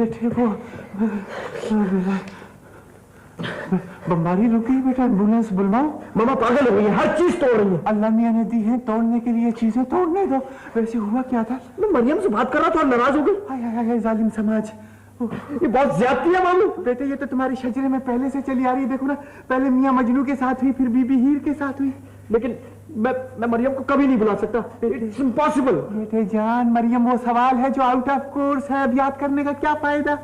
बेटे वो बमबारी रुकी बेटा, एम्बुलेंस बुलवाओ। मामा पागल हो गई है, हर चीज तोड़ रही है। अल्लाह मियां ने दी है तोड़ने के लिए चीजें, तोड़ने दो। वैसे हुआ क्या था? मैं मरियम से बात कर रहा था और नाराज हो गई। हाय हाय हाय जालिम समाज, ये बहुत ज्यादती है मामू। बेटे ये तो तुम्हारी शजरे में पहले से चली आ रही है। देखो ना, पहले मियां मजनू के साथ हुई, फिर बीबी हीर के साथ हुई। लेकिन मैं मरियम को कभी नहीं बुला सकता, इट्स इम्पॉसिबल। बेटे जान, मरियम वो सवाल है जो आउट ऑफ कोर्स है, अब याद करने का क्या फायदा?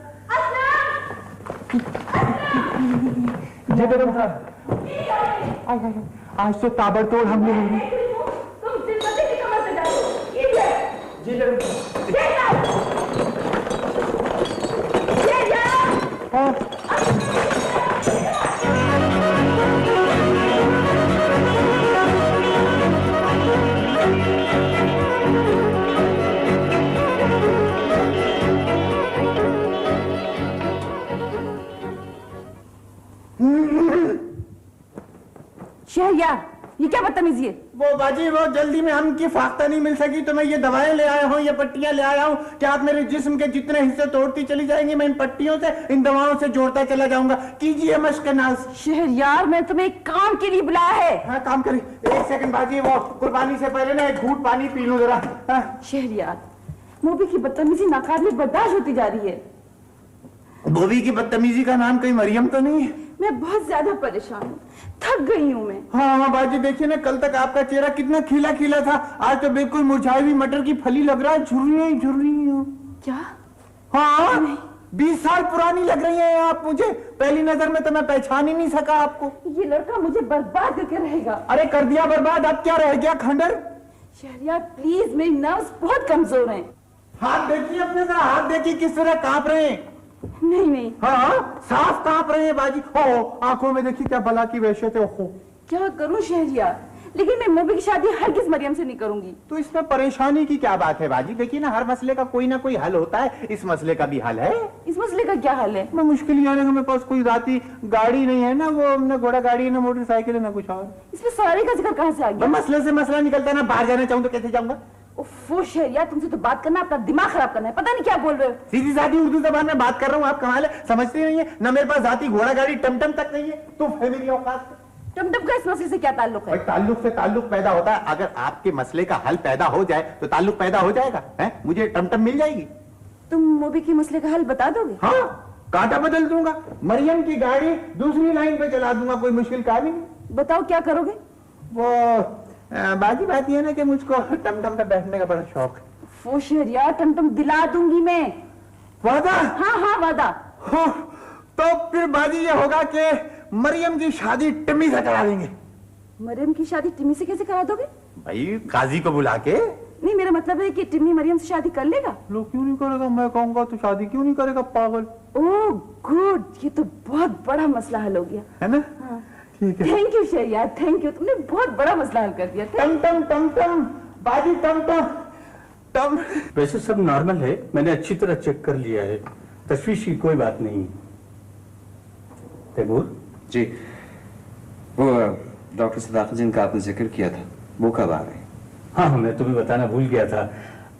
जी बेगम साहब, आज तो ताबड़तोड़ हमले हो रहे। जी बेगम शहरयार, ये क्या बदतमीजी है? वो बाजी, वो जल्दी में हमकी फाख्ता नहीं मिल सकी तो मैं ये दवाएं ले आया हूँ, ये पट्टियां ले आया हूँ कि आप मेरे जिस्म के जितने हिस्से तोड़ती चली जाएंगी, मैं इन पट्टियों से, इन दवाओं से जोड़ता चला जाऊंगा। कीजिए मश्क नाज। शहरयार, मैं तुम्हें एक काम के लिए बुलाया है। हाँ काम करिए। एक सेकंड बाजी, वो कुर्बानी से पहले ना एक घूंट पानी पी लूं जरा। शहरयार, मोबी की बदतमीजी नाकाबिल बर्दाश्त होती जा रही है। बोबी की बदतमीजी का नाम कोई मरियम तो नहीं है? मैं बहुत ज्यादा परेशान हूँ, थक गई हूँ मैं। हाँ बाजी, देखिए ना, कल तक आपका चेहरा कितना खिला खिला था, आज तो बिल्कुल मुरझाई हुई मटर की फली लग रहा है। झुर्री हो क्या? हाँ, 20 साल पुरानी लग रही हैं आप मुझे। पहली नजर में तो मैं पहचान ही नहीं सका आपको। ये लड़का मुझे बर्बाद करके रहेगा। अरे कर दिया बर्बाद, अब क्या रह गया खंडर? शहरयार प्लीज, मेरी नर्व्स बहुत कमजोर हैं। हाथ देखिए अपने, जरा हाथ देखिए किस तरह कांप रहे हैं। नहीं। हाँ साफ कांप रहे हैं बाजी। हो आंखों में देखिए क्या बला की वहशत है। ओहो क्या करूं शहरयार, लेकिन मैं मोबी की शादी हरगिज मरियम से नहीं करूंगी। तो इसमें परेशानी की क्या बात है बाजी? देखिए ना, हर मसले का कोई ना कोई हल होता है, इस मसले का भी हल है। इस मसले का क्या हल है? मैं मुश्किल ही है ना, मेरे पास कोई जाती गाड़ी नहीं है ना, वो ना घोड़ा गाड़ी है ना मोटरसाइकिल है ना कुछ और। इसमें सवारी का जिक्र कहाँ से आ गया? मसले से मसला निकलता है ना, बाहर जाना चाहूँ तो कैसे जाऊंगा? उफ़्फ़ो शहरयार, तुमसे तो बात करना अपना दिमाग खराब करना है, पता नहीं क्या बोल रहे हो। सीधी सादी उर्दू जबान में बात कर रहा हूँ, आप कमाल है, समझती नहीं है ना। मेरे पास जाती घोड़ा गाड़ी टमटम तक नहीं है, तो है मेरी औकात। टमटम का इस मसले से क्या ताल्लुक है? ताल्लुक से ताल्लुक पैदा होता है। अगर आपके मसले का हल पैदा हो जाए तो ताल्लुक पैदा हो जाएगा। है मुझे टमटम मिल जाएगी। तुम मोबी की मसले का हल बता दोगे? हाँ, कांटा बदल दूंगा, मरियम की गाड़ी दूसरी लाइन पे चला दूंगा, कोई मुश्किल काम ही नहीं। बताओ क्या करोगे? वो बाकी बात यह है ना कि मुझको टमटम पे बैठने का बड़ा शौक है। वो शहरयार, टमटम दिला दूंगी मैं। वादा? हाँ वादा। हाँ, तो फिर बाजी ये होगा कि मरियम की शादी टिम्मी से करा देंगे। मरियम की शादी टिम्मी से कैसे करा दोगे? भाई काजी को बुला के। नहीं, मेरा मतलब है कि टिम्मी मरियम से शादी कर लेगा। लोग क्यों नहीं करेगा? मैं कहूंगा तो शादी क्यों नहीं करेगा पागल। ओह गुड, ये तो बहुत बड़ा मसला हल हो गया है ना? हाँ। ठीक है, thank you Shahryar, thank you, तुमने बहुत बड़ा मसला हल कर दिया। टमटम टमटम बाजी टमटम टम। वैसे सब नॉर्मल है, मैंने अच्छी तरह चेक कर लिया है, तशवीश की कोई बात नहीं। तैमूर जी, वो डॉक्टर सदाकत जिनका आपने जिक्र किया था, वो कब आ रहे हैं? हाँ, मैं तुम्हें बताना भूल गया था,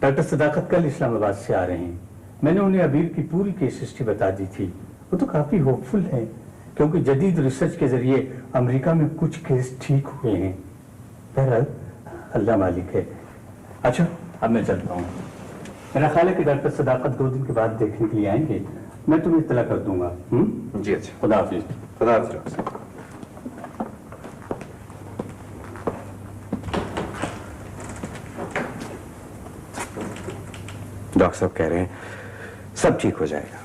डॉक्टर सदाकत कल इस्लामाबाद से आ रहे हैं। मैंने उन्हें अबीर की पूरी केस हिस्ट्री बता दी थी। वो तो काफी होपफुल है, क्योंकि जदीद रिसर्च के जरिए अमेरिका में कुछ केस ठीक हुए हैं। बहरहाल अल्लाह मालिक है। अच्छा, अब मैं चलता हूँ। मेरा ख्याल है कि डॉक्टर सदाकत 2 दिन के बाद देखने के लिए आएंगे, मैं तुम्हें इत्तला कर दूंगा। जी अच्छा, खुदा हाफिज। खुदा हाफिज। डॉक्टर साहब कह रहे हैं सब ठीक हो जाएगा।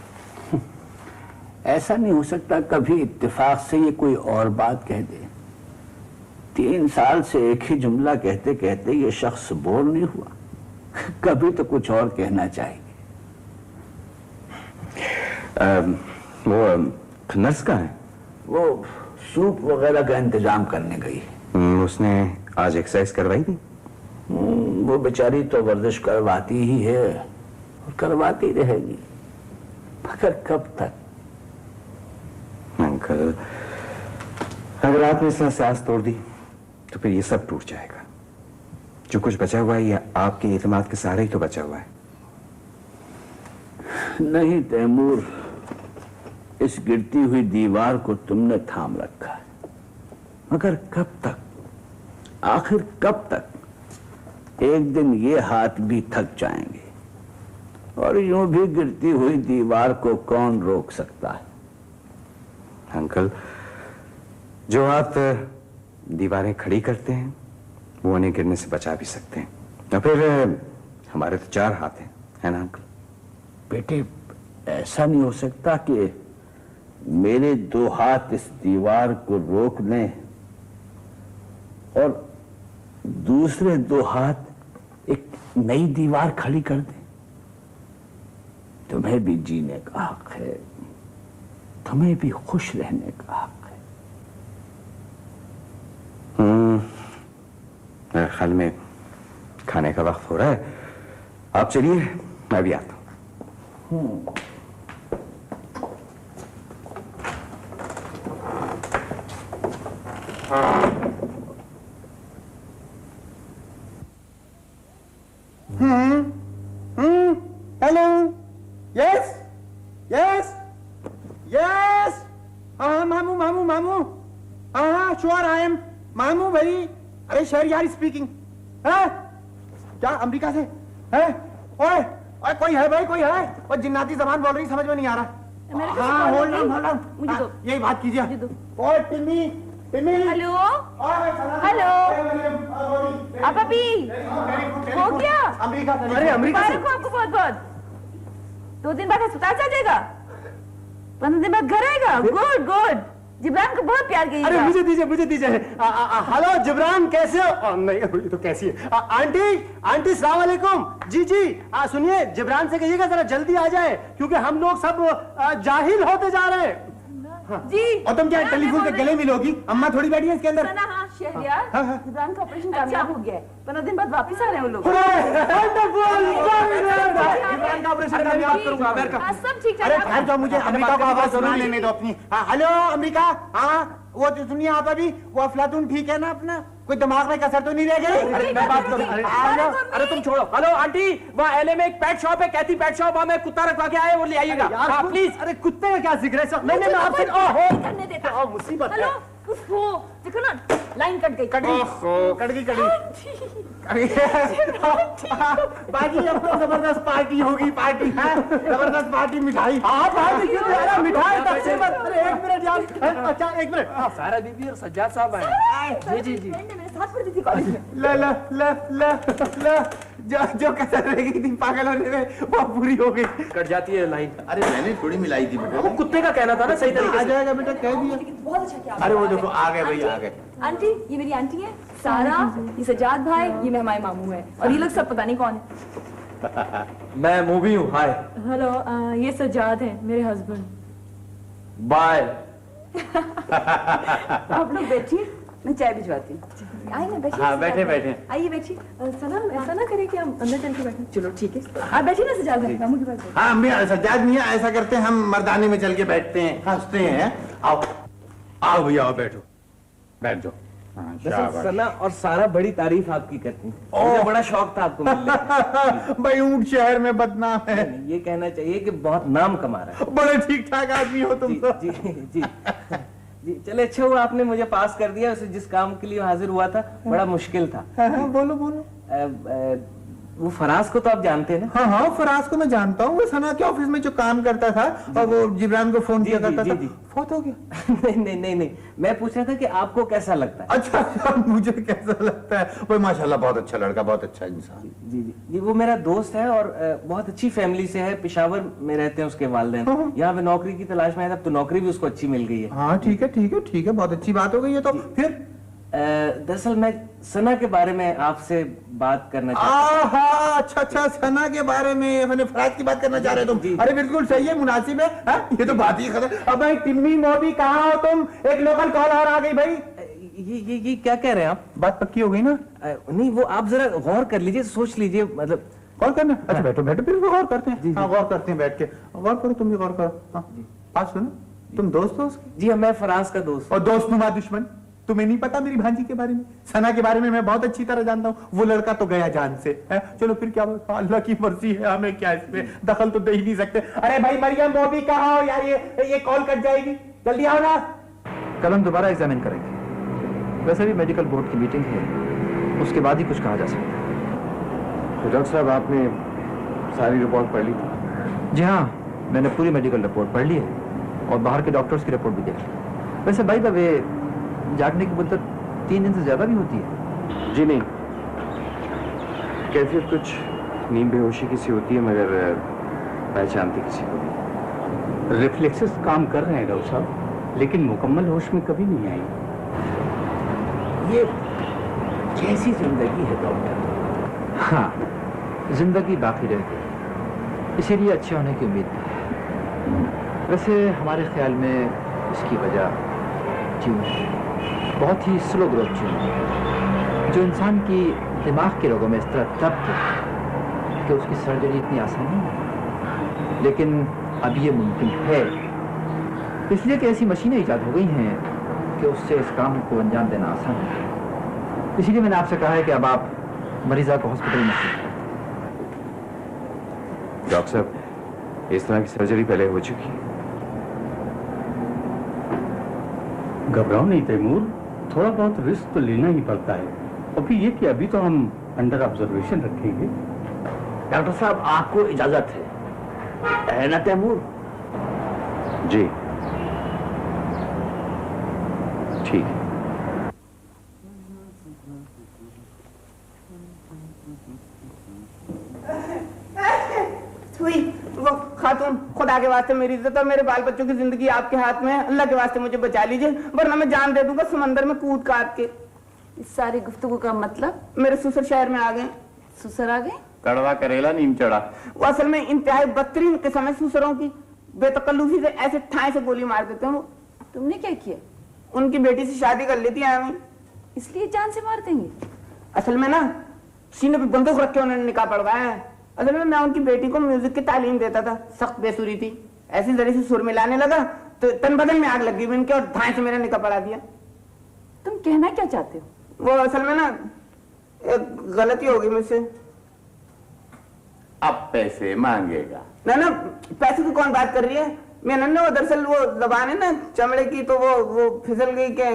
ऐसा नहीं हो सकता कभी इत्तेफाक से ये कोई और बात कह दे। 3 साल से एक ही जुमला कहते कहते ये शख्स बोर नहीं हुआ, कभी तो कुछ और कहना चाहिए। वो नर्स कहाँ है? वो सूप वगैरह का इंतजाम करने गई। उसने आज एक्सरसाइज करवाई थी? वो बेचारी तो वर्जिश करवाती ही है और करवाती रहेगी, मगर कब तक? अंकल, अगर आपने इस तरह से आस तोड़ दी तो फिर ये सब टूट जाएगा। जो कुछ बचा हुआ है ये आपके एतमाद के सहारे ही तो बचा हुआ है। नहीं तैमूर, इस गिरती हुई दीवार को तुमने थाम रखा है, मगर कब तक, आखिर कब तक? एक दिन ये हाथ भी थक जाएंगे और यूं भी गिरती हुई दीवार को कौन रोक सकता है? अंकल, जो आप दीवारें खड़ी करते हैं वो उन्हें गिरने से बचा भी सकते हैं, और फिर हमारे तो 4 हाथ हैं, है ना अंकल? बेटे, ऐसा नहीं हो सकता कि मेरे 2 हाथ इस दीवार को रोक लें और दूसरे 2 हाथ एक नई दीवार खड़ी कर दें। तुम्हें भी जीने का हक है, तुम्हें भी खुश रहने का हक है। मेरे ख्याल में खाने का वक्त हो रहा है, आप चलिए, मैं भी आता हूं। हेलो, यस यस यस, हाँ मामू मामू मामू, हाँ श्योर आई एम मामू भाई। अरे शहरयार स्पीकिंग है क्या? अमेरिका से है? ओए ओए, कोई है भाई, कोई है? और जिन्नाती जबान बोल रही, समझ में नहीं आ रहा। हाँ होल्ड ऑन होल्ड ऑन, मुझे दो, यही बात कीजिए। मुझे दो। ओए टिम्मी टिम्मी, हेलो हेलो, आप अभी हो गया? अमेरिका, अरे अमेरिका से मुबारक हो आपको बहुत बहुत। 2 दिन बाद अस्पताल से आ जाएगा, 15 दिन बाद घर आएगा। गुड गुड, जिब्रान को बहुत प्यार अरे कीजिएगा। मुझे दीजिए, मुझे दीजिए। हेलो जिब्रान, कैसे हो? नहीं, ये तो कैसी है? आंटी, आंटी सलाम वालेकुम। जी जी, सुनिए, जिब्रान से कहिएगा जरा जल्दी आ जाए, क्योंकि हम लोग सब जाहिल होते जा रहे हैं। जी, और तुम क्या टेलीफोन के गले मिलोगी? अम्मा थोड़ी बैठी है इसके अंदर। सना, हाँ शहरयार, जिब्रान का ऑपरेशन कामयाब हो गया है। 15 दिन बाद वापस आ रहे हैं वो लोग। जिब्रान का ऑपरेशन कामयाब करूंगा अमेरिका। हाँ, सब ठीक अरे ठाक। ठहर जाओ, मुझे अमेरिका को आवाज सुना लेने दो अपनी। हाँ हेलो अमेरिका, हाँ वो तो सुनिए आप अभी, वो अफलातून ठीक है ना अपना? कोई दिमाग में कसर तो नहीं रह गई? अरे मैं बात करूं। अरे तुम छोड़ो। हेलो आंटी, वहाँ एलए में एक पेट शॉप है, कैथी पेट शॉप, वहाँ मैं कुत्ता रखवा के आए, वो ले आइएगा। हाँ प्लीज। अरे कुत्ते का क्या जिक्र है? नहीं नहीं, मैं आपसे करने देता। मुसीबत है। हेलो, उफ़ो, देखो ना, लाइन कट गई। कट गई बाकी अब तो जबरदस्त पार्टी होगी, पार्टी है, जबरदस्त पार्टी, मिठाई। आप बाहर देखिए, अरे मिठाई तक से मत। अरे 1 मिनट यार, अच्छा 1 मिनट। सारा बीबी और सज्जाद साहब आए। जी जी जी। फ्रेंड ने मेरे साथ पढ़ती थी कॉलेज में। ला ला ला ला ला, जो कसर रह गई थी पागल होने में, वो पूरी हो गई। कट जाती है लाइन। अरे मैंने थोड़ी मिलाई थी बेटा। वो कुत्ते का कहना था ना, सही तरीके आ से। जाएगा बेटा, कह दिया। बहुत अच्छा किया। अरे वो देखो आ गए भाई, आ गए। आंटी, ये मेरी आंटी है सारा, ये सजाद भाई, ये मैं हमारे मामू है, और ये लोग सब पता नहीं कौन है। मैं मूवी हूँ। हाय हेलो, ये सजाद है मेरे हस्बैंड। बाय। आप लोग बैठिए, मैं चाय भिजवाती हूँ। आइए ना, बैठिए। हाँ, बैठे, बैठे। आइए बैठिए। सना, ऐसा ना करें कि हम अंदर चल के बैठे। चलो ठीक है, आप बैठिए ना सजाद भाई, मामू के पास बैठिए। हाँ हम सज्जाद मियाँ ऐसा करते हैं, हम मर्दाने में चल के बैठते हैं, हंसते हैं। आओ आओ भैया, आओ बैठो, बैठ जाओ। वैसे सना और सारा बड़ी तारीफ आपकी करती हैं। मुझे बड़ा शौक था आपको मिलने का। भाई ऊंट शहर में बदनाम है। ये कहना चाहिए कि बहुत नाम कमा रहा है। बड़े ठीक ठाक आदमी हो तुम तो। जी जी जी, चले अच्छा हुआ आपने मुझे पास कर दिया। उसे जिस काम के लिए हाजिर हुआ था बड़ा मुश्किल था। बोलो बोलो। वो फराज को तो आप जानते हैं ना? हाँ हाँ, फराज को मैं जानता हूँ, वो सना के ऑफिस में जो काम करता था और वो जिब्रान को फोन किया करता था, फौत हो गया। नहीं, मैं पूछ रहा था कि आपको कैसा लगता है? अच्छा, मुझे कैसा लगता है? वो माशाल्लाह बहुत अच्छा लड़का, बहुत अच्छा इंसान। जी, वो मेरा दोस्त है और बहुत अच्छी फैमिली से है। पेशावर में रहते हैं उसके वालिदैन। यहाँ पे नौकरी की तलाश में आया था, तो नौकरी भी उसको अच्छी मिल गई है। हाँ ठीक है, बहुत अच्छी बात हो गई है। तो फिर दरअसल मैं सना के बारे में आपसे बात करना चाहता हूँ। अच्छा, सना के बारे में, मैंने फराज की बात करना चाह रहे हो तुम? अरे बिल्कुल सही है, मुनासिब है। ये तो बात ही खत्म। अब भाई टिम्मी मोदी कहाँ हो तुम? एक लोकल कॉल और आ गई भाई। ये क्या कह रहे हैं आप? बात पक्की हो गई ना? नहीं, वो आप जरा गौर कर लीजिए, सोच लीजिए, मतलब गौर करना। अच्छा बैठो फिर गौर करते हैं। हाँ गौर करते हैं, बैठ के गौर करो, तुम भी गौर करो। हाँ बात सुनो, तुम दोस्त हो उसके? जी हाँ, मैं फराज का दोस्त। और दोस्त नुमा दुश्मन? तुम्हें नहीं पता मेरी भांजी के बारे में? सना के बारे में मैं बहुत अच्छी तरह जानता हूँ। वो लड़का तो गया जान से है। चलो फिर क्या, अल्लाह की मर्जी है, हमें क्या इसमें दखल तो दे ही नहीं सकते। अरे भाई मरियम, वो भी कहाँ हो यार, ये कॉल कट जाएगी, जल्दी आओ ना। कल हम दोबारा एग्जामिन करेंगे। वैसे भी मेडिकल बोर्ड की मीटिंग है, उसके बाद ही कुछ कहा जा सकता है। तो डॉक्टर साहब, आपने सारी रिपोर्ट पढ़ ली थी? जी हाँ, मैंने पूरी मेडिकल रिपोर्ट पढ़ ली है और बाहर के डॉक्टर्स की रिपोर्ट भी देख ली। वैसे भाई द वे, जागने की मुद्दत 3 दिन से ज्यादा भी होती है। जी नहीं, कैफियत कुछ नींद बेहोशी की सी होती है, मगर पहचानती किसी को नहीं। रिफ्लेक्सेस काम कर रहे हैं डॉक्टर साहब, लेकिन मुकम्मल होश में कभी नहीं आई। ये कैसी जिंदगी है डॉक्टर? हाँ, जिंदगी बाकी रहती है, इसीलिए अच्छे होने की उम्मीद है। वैसे हमारे ख्याल में इसकी वजह ट्यूमर, बहुत ही स्लो ग्रोथ ट्यूमर, जो इंसान की दिमाग के रोगों में इस तरह दब्त है कि उसकी सर्जरी इतनी आसान नहीं है। लेकिन अब ये मुमकिन है, इसलिए कि ऐसी मशीनें ईजाद हो गई हैं कि उससे इस काम को अंजाम देना आसान है। इसीलिए मैंने आपसे कहा है कि अब आप मरीजा को हॉस्पिटल में रखें। डॉक्टर साहब, इस तरह की सर्जरी पहले हो चुकी है? घबराओ नहीं तैमूर, थोड़ा बहुत रिस्क तो लेना ही पड़ता है। और फिर ये कि अभी तो हम अंडर ऑब्जर्वेशन रखेंगे। डॉक्टर साहब, आपको इजाजत है ना तैमूर? जी ठीक है। वो खातून, खुदा के वास्ते मेरी इज्जत और मेरे बाल बच्चों की जिंदगी आपके हाथ में है। अल्लाह के वास्ते मुझे बचा लीजिए, वरना मैं जान दे दूंगा समंदर में कूद काट के। इस सारी गुफ्तगू का मतलब? मेरे ससुर शहर में आ गए। ससुर आ गए? कड़वा करेला नीम चढ़ा। वो असल में इंतहाई बदतरीन किस्म है ससुरों की, बेतकल्लुफी से ऐसे ठाए से गोली मार देते हैं वो। तुमने क्या किया? उनकी बेटी से शादी कर ली थी हमें। इसलिए जान से मार देंगे? असल में ना, सीने पे बंदूक रख के उन्होंने निकाह पड़वाया है। असल में मैं उनकी बेटी को म्यूजिक की तालीम देता था, सख्त बेसुरी थी। ऐसी जरी से सुर मिलाने लगा तो तन बदन में आग लग गई उनके, और धाए से मेरा निकाह पड़ा दिया। तुम कहना क्या चाहते हो? वो असल में ना एक गलती हो गई मुझसे। अब पैसे मांगेगा? ना ना, पैसे की कौन बात कर रही है? मैं नन्हे, वो दरअसल वो जबान है ना चमड़े की, तो वो फिसल गई के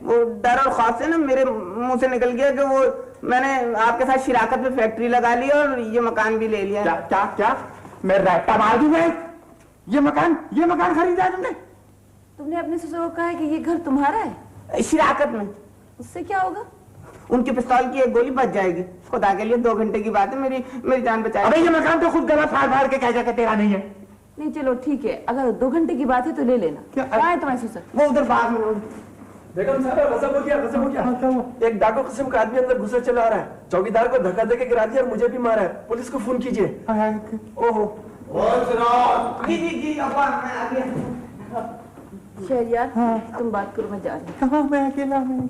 वो डर और खौफ से ना मेरे मुंह से निकल गया कि वो मैंने आपके साथ शिराकत पे फैक्ट्री लगा ली और ये मकान भी ले लिया। क्या क्या क्या? मैं रैप्टा मार दूं मैं? ये मकान खरीदा है तुमने? तुमने अपने ससुर को कहा है कि ये घर तुम्हारा है? शिराकत में। उससे क्या होगा? उनके पिस्तौल की एक गोली बच जाएगी। खुदा के लिए 2 घंटे की बात है, मेरी जान बचाए। अबे ये मकान तो खुद गला फाड़ फाड़ के कह जाकर तेरा नहीं है। नहीं चलो ठीक है, अगर 2 घंटे की बात है तो ले लेना। कहाँ है तुम्हारे ससुर? वो उधर बाग में। बेगम साहब, गजब हो गया। एक डाकू किस्म का आदमी अंदर घुसा चला आ रहा है, चौकीदार को धक्का देके गिरा दिया और मुझे भी मारा है। पुलिस को फोन कीजिए। ओहो जी अब्बा, मैं आ गया। शहरियार, तुम बात करो, मैं जा रही हूँ। कहाँ? मैं अकेला हूँ।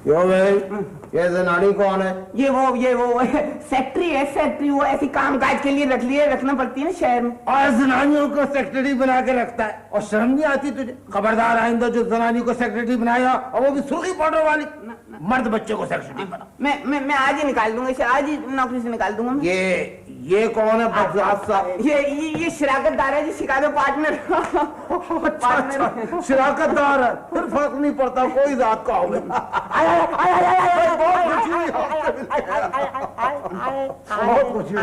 क्यों भाई, ये जनानी कौन है? ये वो सेक्रेटरी है, सेक्रेटरी। वो ऐसी काम काज के लिए रखना पड़ती है ना शहर में। और जनानियों को सेक्रेटरी बना के रखता है, और शर्म नहीं आती तुझे? खबरदार आइंदा जो जनानी को सेक्रेटरी बनाया, और वो भी सुर्खी पाउडर वाली, मर्द बच्चे को सेक्रेटरी बना। मैं आज ही निकाल दूंगा इसे, आज ही नौकरी से निकाल दूंगा। ये कौन है बदजात सा? ये शिराकतदार है जी, शिकागो पार्टनर। अच्छा, शिराकतदार है, फिर फर्क नहीं पड़ता कोई जात का होगा। बहुत खुशी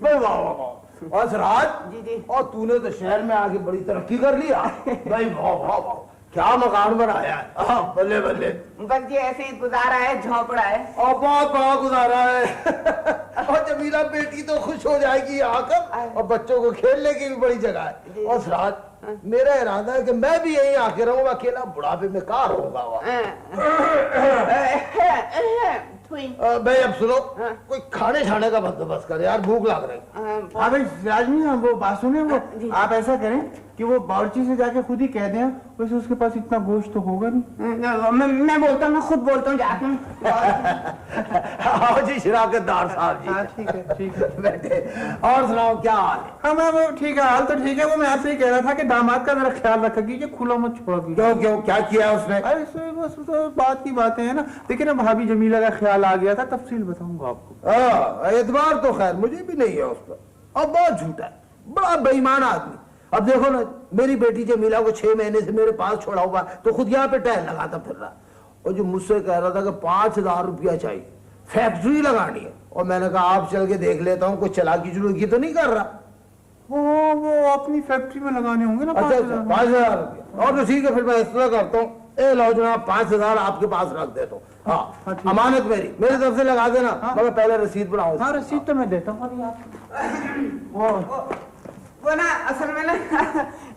भाई, वाह वाह वाह। और सिराज जी, और तूने तो शहर में आके बड़ी तरक्की कर लिया भाई, वाह वाह वाह, क्या मकान बनाया है। बल्ले बल्ले। बस ये ऐसे ही गुजारा है, झोपड़ा है। और बहुत बड़ा गुजारा है। और जमीला बेटी तो खुश हो जाएगी आकर, और बच्चों को खेलने की भी बड़ी जगह है। और सिराज, मेरा इरादा है कि मैं भी यहीं आके रहूंगा, अकेला बुढ़ापे में कहाँ रहूंगा। भाई अब सुनो, कोई खाने खाने का बंदोबस्त कर यार, भूख लग रही है। हाँ भाई राजमी, हम वो बात सुने, वो आप ऐसा करें कि वो बावर्ची से जाके खुद ही कह दें, वैसे उसके पास इतना गोश्त तो होगा नहीं। मैं बोलता हूँ, मैं खुद बोलता हूँ जाके। आओ जी शराकतदार साहब जी। हाँ ठीक है, ठीक है। बैठे। और सुनाओ क्या हाल है? हाँ मैं वो ठीक है, हाल तो ठीक है। वो मैं आपसे ही कह रहा था कि दामाद का जरा ख्याल रखा कीजिए, खुला मत छोड़ा कीजिए। क्यों क्यों, क्या किया उसने? अरे बस तो बात की बातें हैं ना। देखिए ना, भाभी जमीला का ख्याल आ गया था, तफसील बताऊंगा आपको। एतबार तो खैर मुझे भी नहीं है उस पर। अब बहुत झूठा है, बड़ा बेईमान आदमी। अब देखो ना, मेरी बेटी जमीला को 6 महीने से मेरे पास छोड़ा हुआ, तो खुद यहाँ पे टहल लगाता फिर रहा। और जो मुझसे कह रहा था कि 5000 रुपया चाहिए, फैक्ट्री लगानी है। और मैंने कहा आप चल के देख लेता हूँ, कुछ चालाकी चुलूकी तो नहीं कर रहा। वो अपनी फैक्ट्री में लगाने होंगे ना। अच्छा 5000 रुपया, और तो ठीक है, फिर मैं इस तरह करता हूँ, ए लो जनाब 5000 आपके पास रख देता हूँ। हाँ अमानत मेरी तरफ से लगा देना। मगर पहले रसीद बनाओ। हाँ रसीद तो मैं देता हूँ। वो ना असल में ना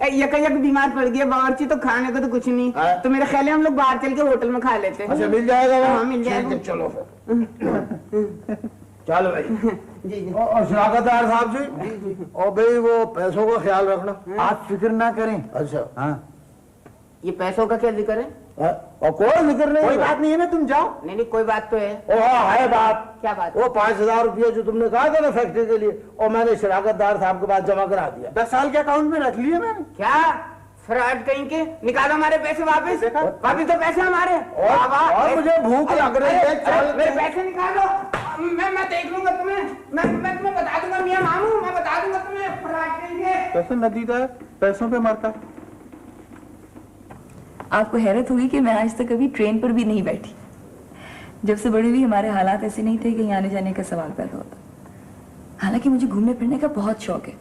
यक बीमार पड़ गया, बावर्ची तो खाने को तो कुछ नहीं, तो मेरा ख्याल है हम लोग बाहर चल के होटल में खा लेते हैं। अच्छा मिल जाएगा? हाँ मिल जाएगा। चलो फिर चलो भाई। जी और शराकतदार साहब जी, और भाई वो पैसों का ख्याल रखना, आप फिक्र ना करें। अच्छा हाँ ये पैसों का क्या जिक्र है? और कोई जिक्र नहीं, कोई बात नहीं है ना, तुम जाओ। नहीं कोई बात तो है। ओ हाँ है बात। क्या बात? वो 5000 रुपया जो तुमने कहा था ना फैक्ट्री के लिए, और मैंने शराकतदार साहब के पास जमा करा दिया। 10 साल के अकाउंट में रख लिए मैंने। क्या फ्रॉड कहीं के? निकालो हमारे पैसे वापस। वापस तो पैसे हमारे। और मुझे भूख लग रही है, चल मेरे पैसे निकालो। मैं देख लूंगा तुम्हें, मैं तुम्हें बता दूंगा मियां मामू, मैं बता दूंगा तुम्हें फ्रॉड कहीं के। कैसे नदीदा है, पैसों पे मरता। आपको हैरत होगी कि मैं आज तक कभी ट्रेन पर भी नहीं बैठी। जब से बड़ी हुई हमारे हालात ऐसे नहीं थे कि यहाँ आने जाने का सवाल पैदा होता। हालांकि मुझे घूमने फिरने का बहुत शौक है।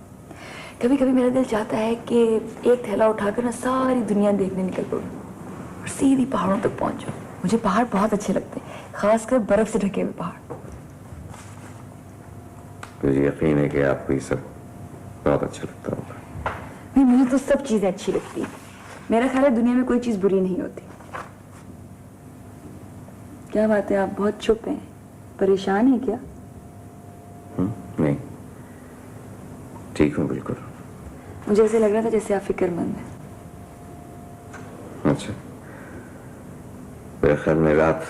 कभी कभी मेरा दिल चाहता है कि एक थैला उठाकर ना सारी दुनिया देखने निकल पड़ूं और सीधी पहाड़ों तक पहुंच जाऊं। मुझे पहाड़ बहुत अच्छे लगते हैं, खासकर बर्फ से ढके हुए पहाड़। मुझे यकीन है कि आपको ये सब बहुत अच्छा लगता होगा। नहीं, मुझे तो सब चीजें अच्छी लगती है। मेरा ख्याल है दुनिया में कोई चीज बुरी नहीं होती। क्या बात है, आप बहुत चुप हैं, परेशान हैं क्या? नहीं ठीक हूँ बिल्कुल। मुझे ऐसे लग रहा था जैसे आप फिक्रमंद हैं। अच्छा, मेरे ख्याल में रात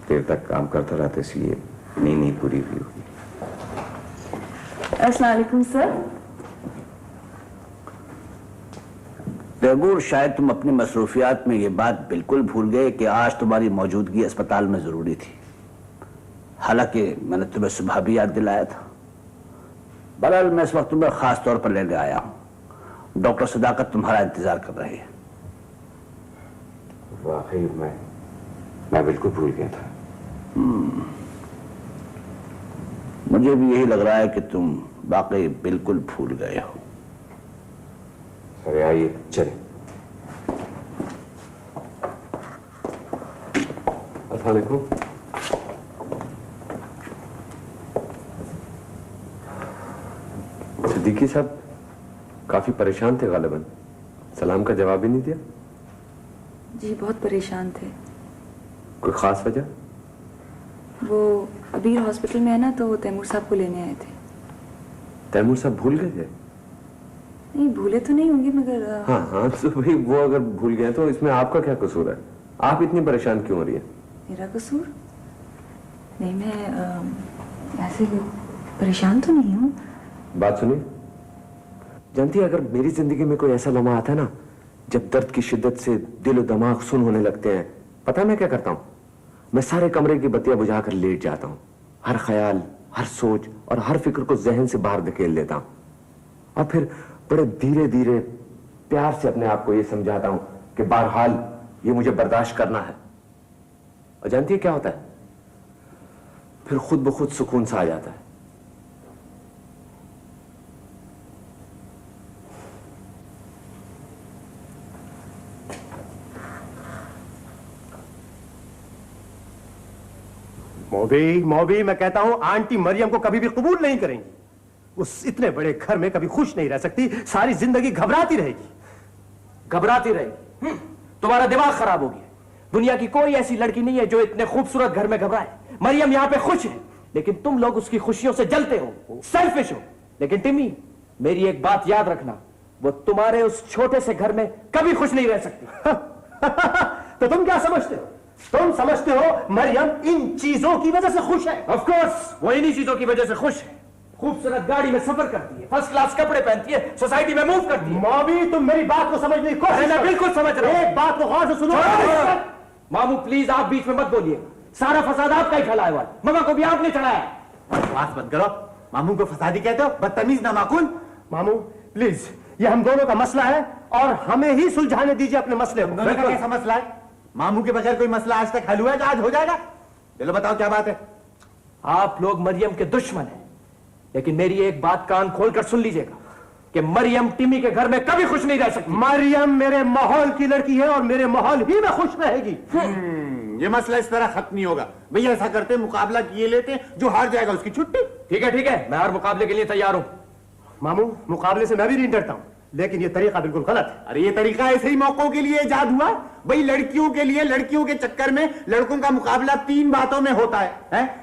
देर तक काम करता रहा था, इसलिए नींद नहीं पूरी हुई होगी। अस्सलाम वालेकुम सर। तैमूर, शायद तुम अपनी मसरूफियात में ये बात बिल्कुल भूल गए कि आज तुम्हारी मौजूदगी अस्पताल में जरूरी थी। हालांकि मैंने तुम्हें सुबह भी याद दिलाया था। बहरहाल मैं इस वक्त तुम्हें खास तौर पर लेने आया हूं। डॉक्टर सदाकत तुम्हारा इंतजार कर रही है। वाकई मैं बिल्कुल भूल गया था। मुझे भी यही लग रहा है कि तुम वाकई बिल्कुल भूल गए हो। अरे आइए चले। अस्सलाम वालेकुम। सिद्दीकी साहब काफी परेशान थे गालिबन, सलाम का जवाब ही नहीं दिया। जी बहुत परेशान थे। कोई खास वजह? वो अबीर हॉस्पिटल में है ना, तो वो तैमूर साहब को लेने आए थे। तैमूर साहब भूल गए थे? नहीं भूले तो नहीं होंगे, मगर हाँ तो भाई वो अगर भूल गए तो इसमें आपका क्या कसूर है? आप इतनी परेशान क्यों हो रही है? मेरा कसूर नहीं, मैं ऐसे परेशान तो नहीं हूँ। बात सुनिए, जानती है अगर मेरी जिंदगी में कोई ऐसा लम्हा आता है ना जब दर्द की शिद्दत से दिल और दिमाग सुन होने लगते हैं, पता है मैं क्या करता हूँ? मैं सारे कमरे की बत्तियां बुझाकर लेट जाता हूँ। हर ख्याल, हर सोच और हर फिक्र को जहन से बाहर धकेल देता हूँ और फिर बड़े धीरे धीरे प्यार से अपने आप को यह समझाता हूं कि बहरहाल ये मुझे बर्दाश्त करना है। और जानती है क्या होता है? फिर खुद ब खुद सुकून सा आ जाता है। मौबी मैं कहता हूं आंटी मरियम को कभी भी कबूल नहीं करेंगी। उस इतने बड़े घर में कभी खुश नहीं रह सकती, सारी जिंदगी घबराती रहेगी। घबराती रहेगी? तुम्हारा दिमाग खराब हो गया। दुनिया की कोई ऐसी लड़की नहीं है जो इतने खूबसूरत घर में घबराए। मरियम यहाँ पे खुश है, लेकिन तुम लोग उसकी खुशियों से जलते हो, सेल्फिश हो। लेकिन टिमी, मेरी एक बात याद रखना, वो तुम्हारे उस छोटे से घर में कभी खुश नहीं रह सकती। तो तुम क्या समझते हो? तुम समझते हो मरियम इन चीजों की वजह से खुश है? ऑफ कोर्स, वो इन्हीं चीजों की वजह से खुश है। खूबसूरत गाड़ी में सफर करती है, फर्स्ट क्लास कपड़े पहनती है, सोसाइटी में मूव करती है। मॉमी, तुम मेरी बात को समझने की कोशिश मैं बिल्कुल समझ रहा हूं। एक बात को गौर से सुनो। मामू प्लीज, आप बीच में मत बोलिए। सारा फसाद आपका ही फैलाया हुआ है, मामा को भी आपने चढ़ाया। बात मत करो, मामू को फसादी कहते हो, बदतमीज नामाकुन। मामू प्लीज, ये हम दोनों का मसला है और हमें ही सुलझाने दीजिए अपने मसले को। दोनों का कैसा मसला है? मामू के बगैर कोई मसला आज तक हल हुआ है तो आज हो जाएगा? चलो बताओ क्या बात है। आप लोग मरियम के दुश्मन हैं, लेकिन मेरी एक बात कान खोलकर सुन लीजिएगा कि मरियम टिमी के घर में कभी खुश नहीं रह सकती। मरियम मेरे माहौल की लड़की है और मेरे माहौल ही में खुश रहेगी। ये मसला इस तरह खत्म नहीं होगा। भैया ऐसा करते, मुकाबला किए लेते, जो हार जाएगा उसकी छुट्टी। ठीक है, मैं हर मुकाबले के लिए तैयार हूं। मामू, मुकाबले से मैं भी नहीं डरता हूं, लेकिन ये तरीका बिल्कुल गलत है। अरे ये तरीका ऐसे ही मौकों के लिए इजाद हुआ भाई, लड़कियों के लिए, लड़कियों के चक्कर में लड़कों का मुकाबला 3 बातों में होता है?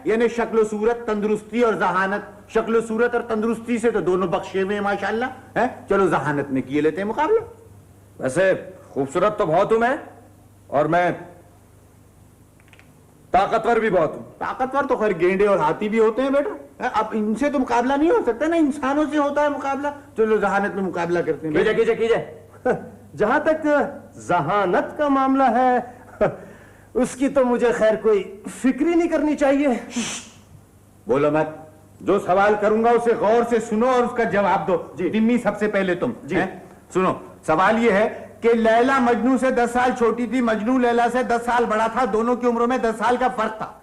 यानी शक्ल सूरत, तंदुरुस्ती और जहानत। शक्ल सूरत और तंदुरुस्ती से तो दोनों बख्शे हुए हैं माशाल्लाह है। चलो जहानत में किए लेते हैं मुकाबला। वैसे खूबसूरत तो बहुत हूं मैं, और मैं ताकतवर भी बहुत हूं। ताकतवर तो खैर गेंडे और हाथी भी होते हैं बेटा, अब इनसे तो मुकाबला नहीं हो सकता ना, इंसानों से होता है मुकाबला। चलो जहानत में मुकाबला करते हैं। कीजिए। जहां तक जहानत का मामला है उसकी तो मुझे खैर कोई फिक्र ही नहीं करनी चाहिए। बोलो मत, जो सवाल करूंगा उसे गौर से सुनो और उसका जवाब दो। टिम्मी सबसे पहले तुम सुनो। सवाल ये है कि लैला मजनू से 10 साल छोटी थी, मजनू लैला से 10 साल बड़ा था, दोनों की उम्रों में 10 साल का फर्क था।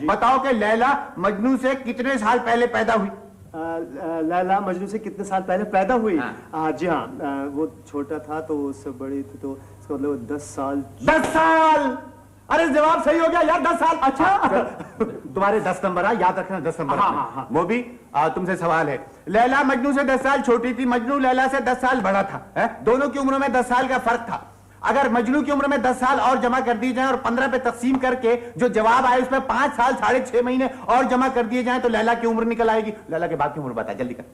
बताओ कि लैला मजनू से कितने साल पहले पैदा हुई? लैला मजनू से कितने साल पहले पैदा हुई? जी हाँ, वो छोटा था तो उससे बड़ी थी, तो इसका मतलब 10 साल। 10 साल! अरे जवाब सही हो गया यार, 10 साल। अच्छा तुम्हारे 10 नंबर है, याद रखना 10 नंबर। हाँ। वो भी तुमसे सवाल है। लैला मजनू से 10 साल छोटी थी, मजनू लैला से 10 साल बड़ा था। दोनों की उम्र में 10 साल का फर्क था। अगर मजनू की उम्र में 10 साल और जमा कर दी जाए और 15 पे तकसीम करके जो जवाब आए उसमें 5 साल 6.5 महीने और जमा कर दिए जाए तो लैला की उम्र निकल आएगी। लैला के बाप की उम्र बता जल्दी कर।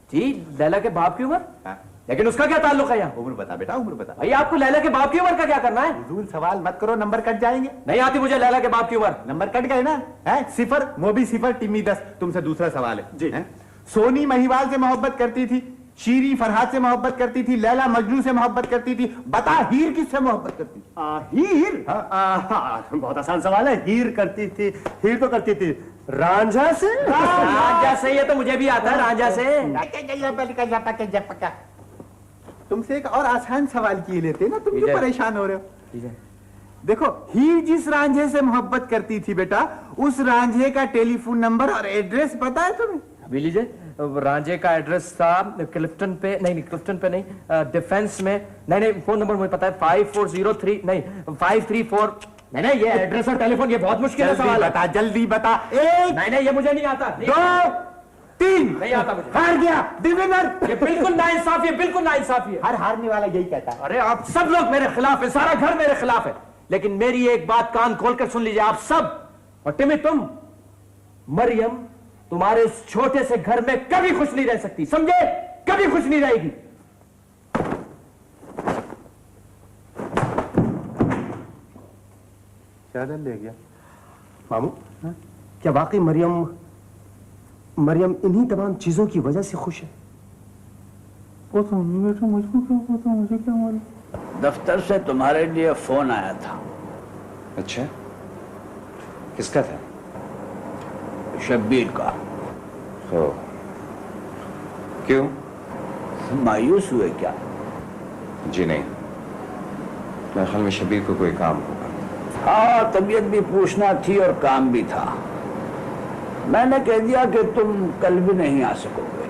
जी, लैला के बाप की उम्र? लेकिन उसका क्या ताल्लुक है यहाँ? उम्र बता बेटा, उम्र बता। भाई आपको लैला के बाप की उम्र का क्या करना है? फजूल सवाल मत करो, नंबर कट जाएंगे। नहीं आती मुझे लैला के बाप की उम्र। नंबर कट गए ना? है 0, मोबी 0, टिम्मी 10। तुमसे दूसरा सवाल है जी। सोनी महिवाल से मोहब्बत करती थी, शीरी फरहाद से मोहब्बत करती थी, लैला मजनू से मोहब्बत करती थी। बता हीर किससे मोहब्बत करती थी? हीर? बहुत आसान सवाल है। हीर करती थी, हीर तो करती थी रांझा से। रांझा से? ये तो मुझे भी आता है, रांझा से। तुमसे एक और आसान सवाल किए लेते ना, तुम क्यों परेशान हो रहे हो? देखो, हीर जिस रांझे से मोहब्बत करती थी बेटा, उस रांझे का टेलीफोन नंबर और एड्रेस पता है तुम्हें? अभी लीजिए। रांझे का एड्रेस था क्लिफ्टन पे, नहीं क्लिफ्टन पे नहीं, डिफेंस में। नहीं, फोन नंबर मुझे पता है 5403, नहीं 534। नहीं, ये एड्रेस और टेलीफोन ये बहुत मुश्किल है सवाल। बता, जल्दी बता। 1, नहीं, ये मुझे नहीं आता। 2, 3, नहीं आता मुझे। हार गया डिविनर। ये बिल्कुल नाइंसाफी है, बिल्कुल नाइंसाफी है। हर हारने वाला यही कहता है। अरे आप सब लोग मेरे खिलाफ है, सारा घर मेरे खिलाफ है। लेकिन मेरी एक बात कान खोलकर सुन लीजिए आप सब, और टिमी तुम, मरियम तुम्हारे इस छोटे से घर में कभी खुश नहीं रह सकती, समझे? कभी खुश नहीं रहेगी। क्या डर ले गया मामू? क्या वाकई मरियम इन्हीं तमाम चीजों की वजह से खुश है? पता नहीं बेटा, मुझको क्या पता, मुझे क्या मालूम। दफ्तर से तुम्हारे लिए फोन आया था। अच्छा, किसका था? शब्बीर का। ओ, क्यों? मायूस हुए क्या? जी नहीं, मेरे ख्याल में शब्बीर को कोई काम होगा। हाँ, तबीयत भी पूछना थी और काम भी था। मैंने कह दिया कि तुम कल भी नहीं आ सकोगे।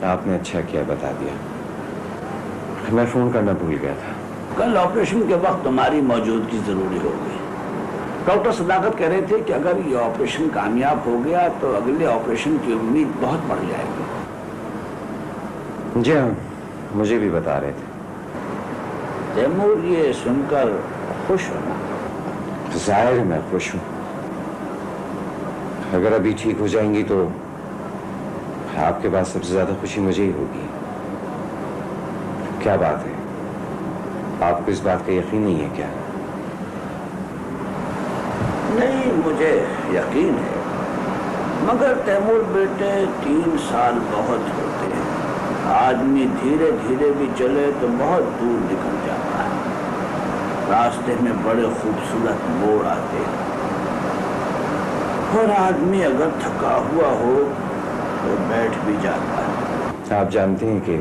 आपने अच्छा किया, बता दिया। मैं फोन करना भूल गया था। कल ऑपरेशन के वक्त तुम्हारी मौजूदगी जरूरी होगी। डॉक्टर सदाकत कह रहे थे कि अगर ये ऑपरेशन कामयाब हो गया तो अगले ऑपरेशन की उम्मीद बहुत बढ़ जाएगी। जी हाँ, मुझे भी बता रहे थे। तैमूर ये सुनकर खुश हो ना? जाहिर है मैं खुश हूं। अगर अभी ठीक हो जाएंगी तो आपके पास सबसे ज्यादा खुशी मुझे ही होगी। क्या बात है, आपको इस बात का यकीन नहीं है क्या? नहीं, मुझे यकीन है, मगर तैमूर बेटे 3 साल बहुत होते हैं। आदमी धीरे धीरे भी चले तो बहुत दूर निकल जाता है। रास्ते में बड़े खूबसूरत मोड़ आते हैं और आदमी अगर थका हुआ हो तो बैठ भी जाता है। आप जानते हैं कि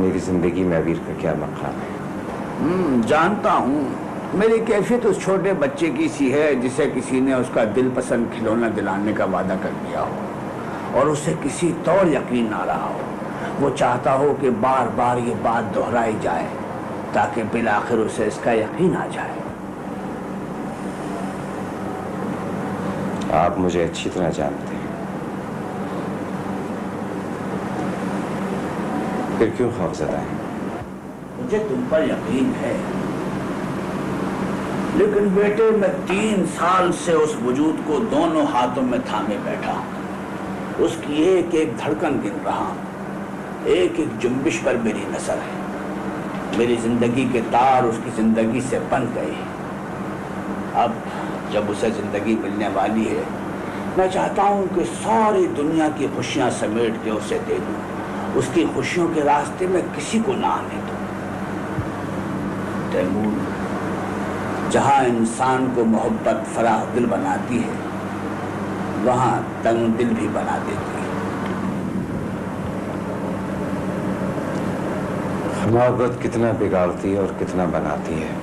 मेरी जिंदगी में अबीर का क्या मकाम है? जानता हूँ। मेरी कैफियत उस छोटे बच्चे की सी है जिसे किसी ने उसका दिल पसंद खिलौना दिलाने का वादा कर दिया हो और उसे किसी तौर यकीन ना रहा हो। वो चाहता हो कि बार बार ये बात दोहराई जाए ताकि बिल आखिर उसे इसका यकीन आ जाए। आप मुझे अच्छी तरह जानते हैं, फिर क्यों खौफज़दा हैं? मुझे तुम पर यकीन है, लेकिन बेटे मैं 3 साल से उस वजूद को दोनों हाथों में थामे बैठा हूं। उसकी एक एक धड़कन गिन रहा हूं, एक एक जुम्बिश पर मेरी नजर है। मेरी जिंदगी के तार उसकी जिंदगी से बंध गए। अब जब उसे जिंदगी मिलने वाली है, मैं चाहता हूं कि सारी दुनिया की खुशियां समेट के उसे दे दूं। उसकी खुशियों के रास्ते में किसी को ना आने दूं। तैमूर, जहां इंसान को मोहब्बत फराह दिल बनाती है, वहां तंग दिल भी बना देती है। मोहब्बत कितना बिगाड़ती है और कितना बनाती है।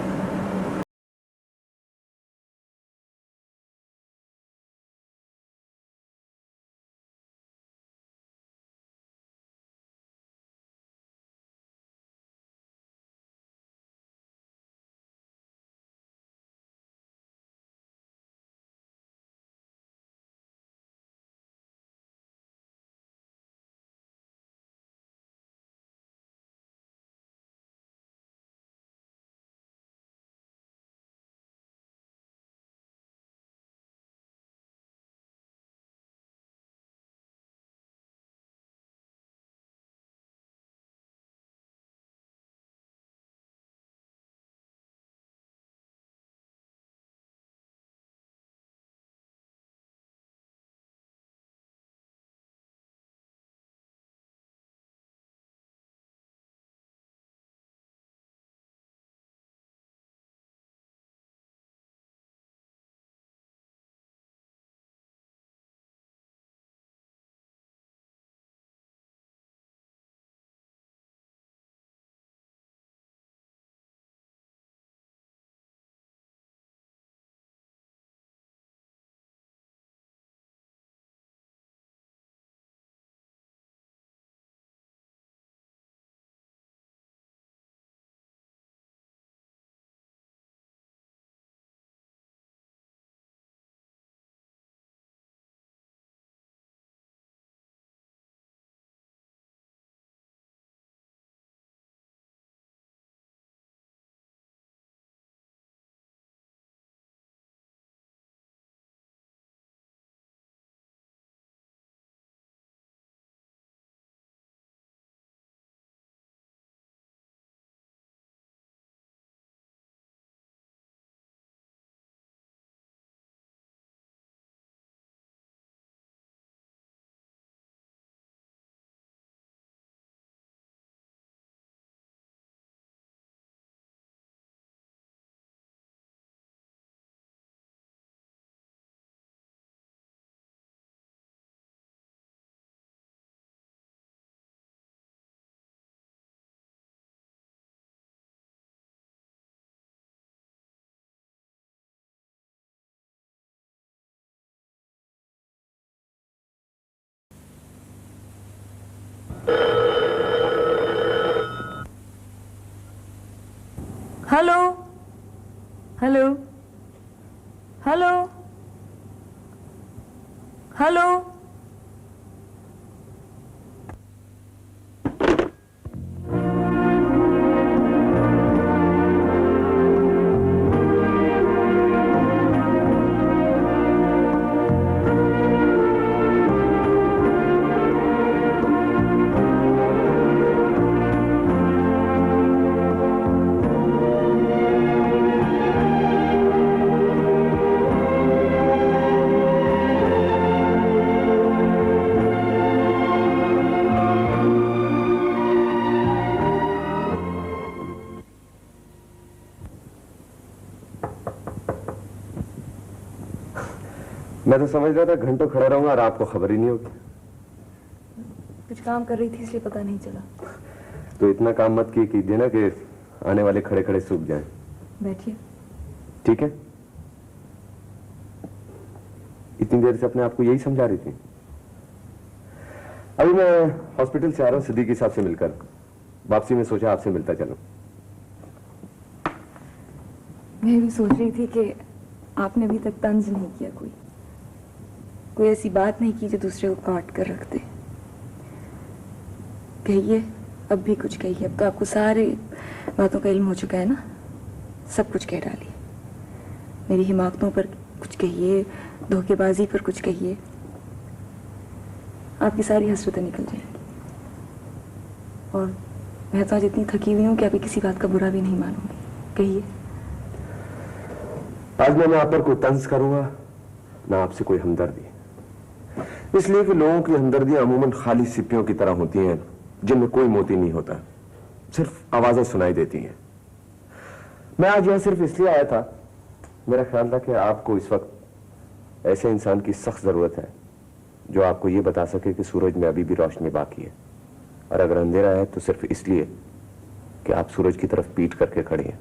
Hello hello hello hello. मैं तो समझ रहा था घंटों खड़ा रहूंगा और आपको खबर ही नहीं होगी। कुछ काम कर रही थी इसलिए पता नहीं चला। तो इतना काम मत कीजिए ना कि आने वाले खड़े खड़े सूख जाएं। बैठिए। ठीक है। इतनी देर से अपने आप को यही समझा रही थी। अभी मैं हॉस्पिटल से आ रहा हूँ सिद्दीकी साहब से मिलकर। वापसी में सोचा आपसे मिलता चलूं। मैं भी सोच रही थी कि आपने अभी तक तंज नहीं किया, कोई ऐसी बात नहीं की जो दूसरे को काट कर रख दे। कहिए, अब भी कुछ कहिए। अब तो आपको सारे बातों का इल्म हो चुका है ना, सब कुछ कह डालिए। मेरी हिमाकतों पर कुछ कहिए, धोखेबाजी पर कुछ कहिए, आपकी सारी हसरतें निकल जाएंगी। और मैं तो आज इतनी थकी हुई हूँ कि अभी किसी बात का बुरा भी नहीं मानूंगी। कहिए। आज मैं आप पर कोई तंज करूंगा ना आपसे कोई हमदर्दी, इसलिए कि लोगों की हमदर्दियां अमूमन खाली सिप्पियों की तरह होती हैं जिनमें कोई मोती नहीं होता, सिर्फ आवाजें सुनाई देती हैं। मैं आज यहां सिर्फ इसलिए आया था, मेरा ख्याल था कि आपको इस वक्त ऐसे इंसान की सख्त जरूरत है जो आपको यह बता सके कि सूरज में अभी भी रोशनी बाकी है, और अगर अंधेरा है तो सिर्फ इसलिए कि आप सूरज की तरफ पीठ करके खड़े हैं।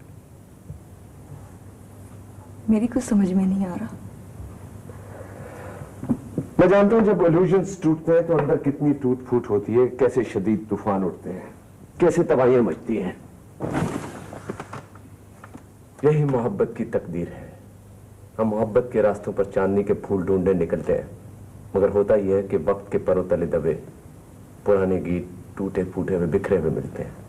मेरी कुछ समझ में नहीं आ रहा। मैं जानता हूं जब इल्यूजन्स टूटते हैं तो अंदर कितनी टूट फूट होती है, कैसे शदीद तूफान उठते हैं, कैसे तबाहियां मचती हैं। यही मोहब्बत की तकदीर है। हम मोहब्बत के रास्तों पर चांदनी के फूल ढूंढने निकलते हैं, मगर होता यह है कि वक्त के परों तले दबे पुराने गीत टूटे फूटे हुए बिखरे हुए मिलते हैं।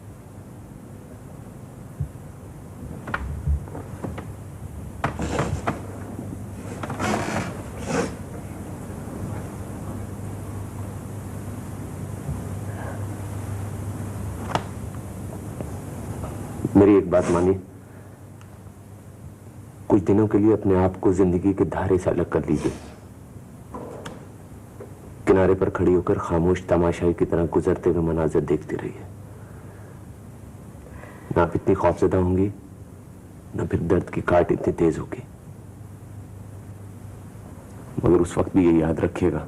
मेरी एक बात मानिए, कुछ दिनों के लिए अपने आप को जिंदगी के धारे से अलग कर लीजिए। किनारे पर खड़ी होकर खामोश तमाशाई की तरह गुजरते हुए मनाजिर देखती रहिए। ना आप इतनी खौफजदा होंगी, ना फिर दर्द की काट इतनी तेज होगी। मगर उस वक्त भी ये याद रखिएगा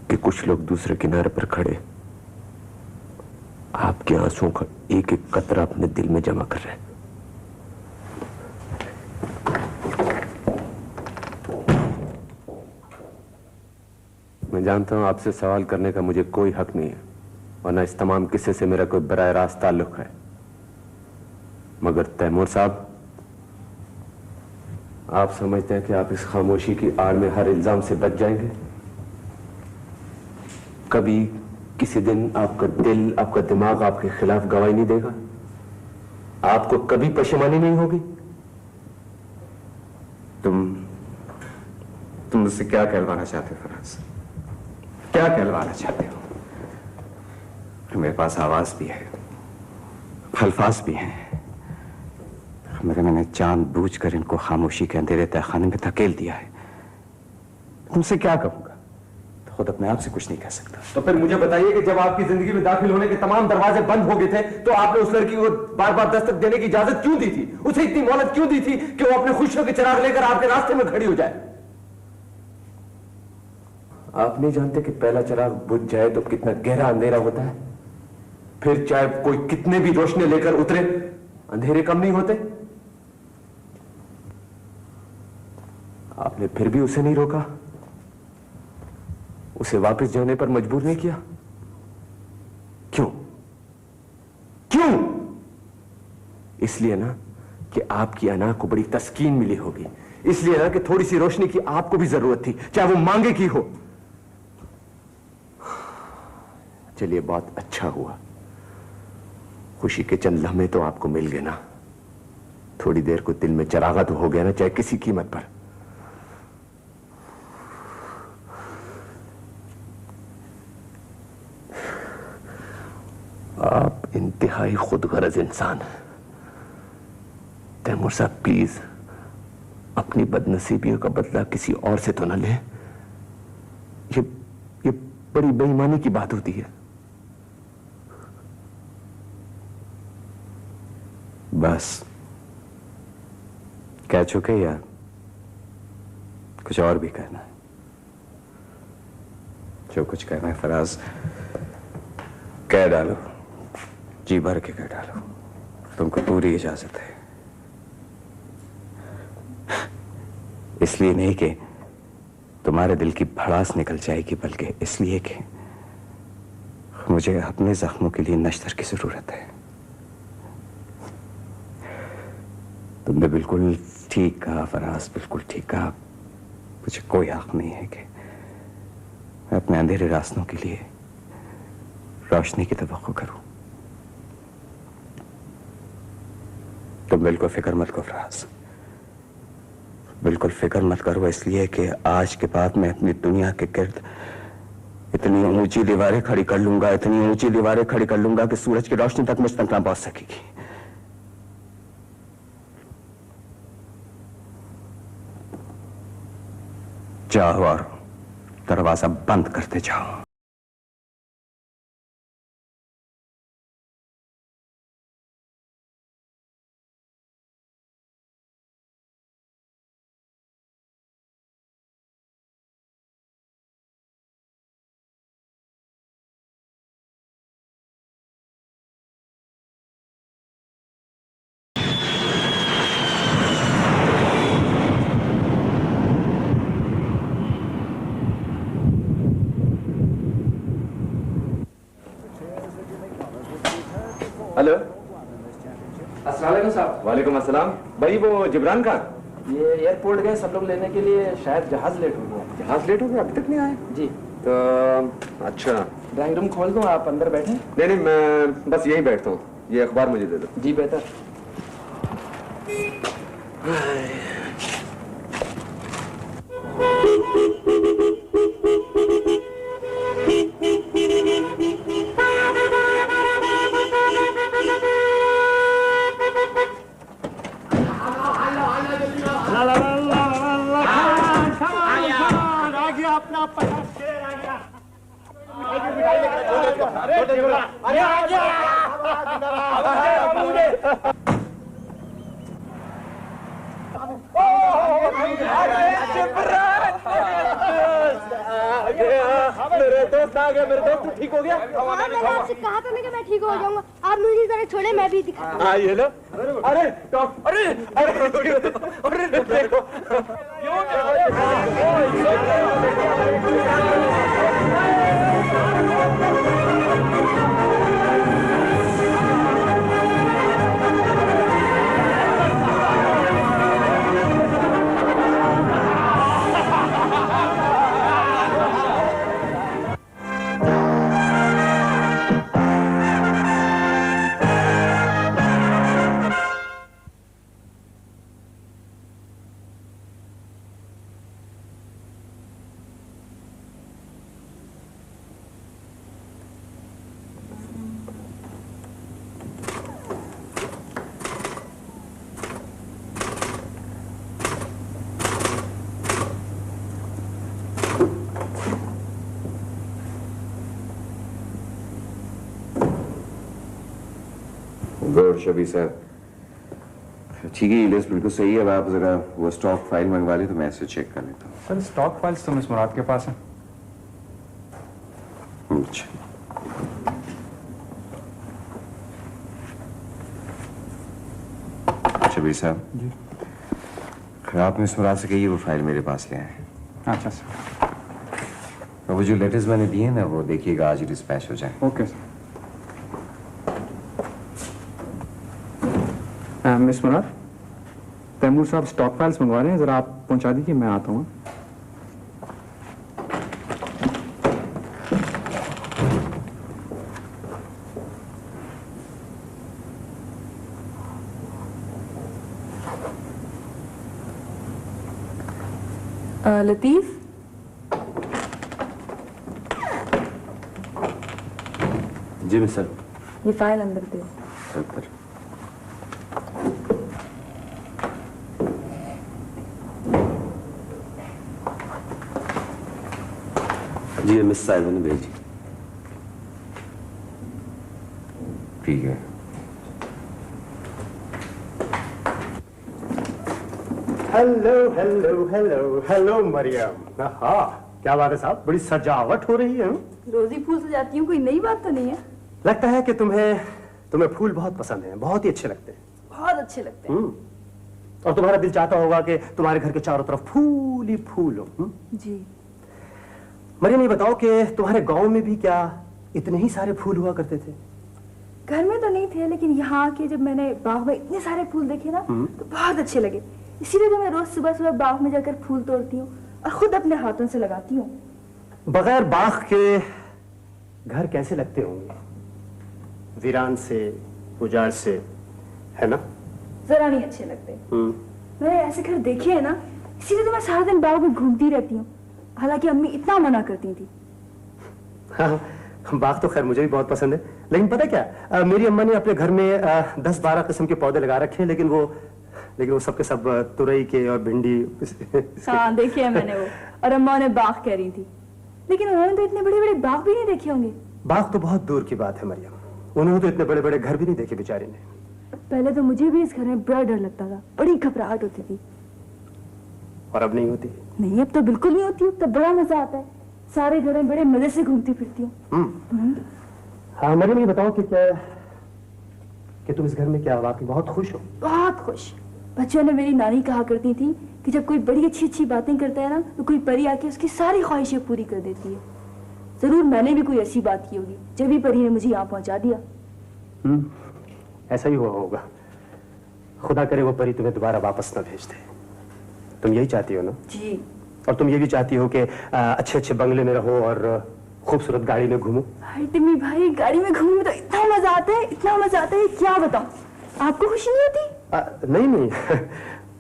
कि कुछ लोग दूसरे किनारे पर खड़े आपके आंसुओं का एक एक कतरा अपने दिल में जमा कर रहे हैं। मैं जानता हूं आपसे सवाल करने का मुझे कोई हक नहीं है, वरना इस तमाम किस्से से मेरा कोई बराह रास्त ताल्लुक है। मगर तैमूर साहब, आप समझते हैं कि आप इस खामोशी की आड़ में हर इल्जाम से बच जाएंगे? कभी किसी दिन आपका दिल, आपका दिमाग आपके खिलाफ गवाही नहीं देगा? आपको कभी पशेमानी नहीं होगी? तुम मुझसे क्या कहलवाना चाहते हो फराज? क्या कहलवाना चाहते हो? मेरे पास आवाज भी है, अल्फाज भी हैं, मगर मैंने जानबूझकर इनको खामोशी के अंधेरे तहखाने में धकेल दिया है। तुमसे क्या कहूंगा? खुद अपने आप से कुछ नहीं कह सकता। तो फिर मुझे बताइए कि जब आपकी जिंदगी में दाखिल होने के तमाम दरवाजे बंद हो गए थे तो आपने उस लड़की को बार बार दस्तक देने की इजाजत क्यों दी थी? उसे इतनी मोहलत क्यों दी थी कि वो अपने खुशियों के चिराग लेकर आपके रास्ते में खड़ी हो जाए? आप नहीं जानते कि पहला चिराग बुझ जाए तो कितना गहरा अंधेरा होता है? फिर चाहे कोई कितने भी रोशनी लेकर उतरे, अंधेरे कम नहीं होते। आपने फिर भी उसे नहीं रोका, उसे वापस जाने पर मजबूर नहीं किया। क्यों? क्यों? इसलिए ना कि आपकी अना को बड़ी तस्कीन मिली होगी, इसलिए ना कि थोड़ी सी रोशनी की आपको भी जरूरत थी, चाहे वो मांगे की हो। चलिए, बहुत अच्छा हुआ, खुशी के चंद लम्हे तो आपको मिल गए ना। थोड़ी देर को दिल में चरागा तो हो गया ना, चाहे किसी कीमत पर। आप इंतहाई खुदगर्ज इंसान हैं। तैमूर साहब, प्लीज अपनी बदनसीबियों का बदला किसी और से तो न लें। ये बड़ी बेईमानी की बात होती है। बस कह चुके यार, कुछ और भी कहना है? जो कुछ कहना है फराज कह डालो, जी भर के कह डालो, तुमको पूरी इजाजत है। इसलिए नहीं कि तुम्हारे दिल की भड़ास निकल जाएगी, बल्कि इसलिए कि मुझे अपने जख्मों के लिए नश्तर की जरूरत है। तुमने बिल्कुल ठीक कहा फराज, बिल्कुल ठीक कहा। मुझे कोई हक नहीं है कि मैं अपने अंधेरे रास्तों के लिए रोशनी की तवक्को करूं। तुम बिल्कुल फिक्र मत करो फराज, बिल्कुल फिक्र मत करो, इसलिए कि आज के बाद मैं अपनी दुनिया के गिर्द इतनी ऊंची दीवारें खड़ी कर लूंगा, इतनी ऊंची दीवारें खड़ी कर लूंगा कि सूरज की रोशनी तक मुझ तक ना पहुंच सकेगी। जाओ और दरवाजा बंद करते जाओ। हेलो, अस्सलाम वालेकुम साहब। वालेकुम अस्सलाम। भाई वो जिब्रान का ये एयरपोर्ट गए सब लोग लेने के लिए, शायद जहाज लेट हो गया। जहाज लेट हो गया, अभी तक नहीं आए? जी। तो अच्छा, ड्राइंग रूम खोल दूं, आप अंदर बैठे? नहीं नहीं, मैं बस यहीं बैठता हूँ, ये अखबार मुझे दे दो। जी बेहतर। मेरे दोस्त आ गए, मेरे दोस्त ठीक हो गया? मैंने आपसे कहा था ना कि मैं ठीक हो जाऊंगा। आप मुझे जरा छोड़े, मैं भी दिखा। हाँ ये लो। अरे अरे अरे देखो गुड शबी सर, ठीक है, ये लिस्ट बिल्कुल सही है। अब आप जरा वो स्टॉक फाइल मंगवा लें तो मैं इसे चेक कर लेता हूँ। सर स्टॉक फाइल्स तो मिस मुराद के पास है। अच्छा, शबी साहब जी, आप मिस मुराद से कहिए वो फाइल मेरे पास ले आए। अच्छा सर। वो जो लेटर्स मैंने दिए ना, वो देखिएगा आज ही डिस्पैच हो जाए। Okay sir. मिस मुराद, तैमूर साहब स्टॉक फाइल्स मंगवा रहे हैं, जरा आप पहुंचा दीजिए, मैं आता हूँ। लतीफ, जी मिस सर। ये फाइल अंदर दो। सर जी, मिस साहिबा ने भेजी। ठीक है। Hello hello hello hello Mariyam. हाँ क्या बात है साहब, बड़ी सजावट हो रही है। रोज ही फूल सजाती हूँ, कोई नई बात तो नहीं है। लगता है कि तुम्हें फूल बहुत पसंद हैं, बहुत ही अच्छे लगते हैं। बहुत अच्छे लगते हैं। और तुम्हारा दिल चाहता होगा कि तुम्हारे घर के चारों तरफ फूल ही फूल हो। जी। मरियम ये बताओ कि तुम्हारे गांव में भी क्या इतने ही सारे फूल हुआ करते थे? घर में तो नहीं थे, लेकिन यहाँ के जब मैंने बाग में इतने सारे फूल देखे ना तो बहुत अच्छे लगे। इसीलिए तो मैं रोज सुबह सुबह बाग में जाकर फूल तोड़ती हूँ और खुद अपने हाथों से लगाती हूँ। बगैर बाग के घर कैसे लगते होंगे? वीरान से, उजाड़ से, है ना? जरा नहीं अच्छे लगते। मैंने ऐसे घर देखे हैं ना, इसीलिए तो मैं सारा दिन बाग में घूमती रहती हूँ। हालांकि अम्मी इतना मना करती थी। हाँ, बाग तो खैर मुझे भी बहुत पसंद है, लेकिन पता क्या, मेरी अम्मा ने अपने घर में 10-12 किस्म के पौधे लगा रखे हैं, लेकिन वो सब के सब तुरई के और भिंडी। हाँ देखे है मैंने वो, और अम्मा ने बाग कह रही थी, लेकिन उन्होंने तो इतने बड़े बड़े बाग भी नहीं देखे होंगे। बाग तो बहुत दूर की बात है मरियम, उन्होंने तो इतने बड़े बड़े घर भी नहीं देखे बेचारी ने। पहले तो मुझे भी इस घर में बड़ा डर लगता था, बड़ी घबराहट होती थी। और अब नहीं होती? नहीं, अब तो बिल्कुल नहीं होती। अब तो बड़ा मजा आता है, सारे घर में बड़े मजे से घूमती फिरती हूँ। हाँ मरियम ये बताओ कि तुम इस घर में क्या वाकई बहुत खुश हो? बहुत खुश। बच्चों ने मेरी नानी कहा करती थी कि जब कोई बड़ी अच्छी अच्छी बातें करता है ना तो कोई परी आके उसकी सारी ख्वाहिशें पूरी कर देती है। जरूर मैंने भी कोई ऐसी बात की होगी जब भी परी ने मुझे यहाँ पहुंचा दिया। ऐसा ही हुआ होगा। खुदा करे वो परी तुम्हें दोबारा वापस न भेज दे। तुम यही चाहती हो ना? जी। और तुम ये भी चाहती हो कि अच्छे अच्छे बंगले में रहो और खूबसूरत गाड़ी में घूमो? टिम्मी भाई, गाड़ी में घूमने में तो इतना मजा आता है, इतना मजा आता है, क्या बताऊं। आपको खुशी नहीं होती? नहीं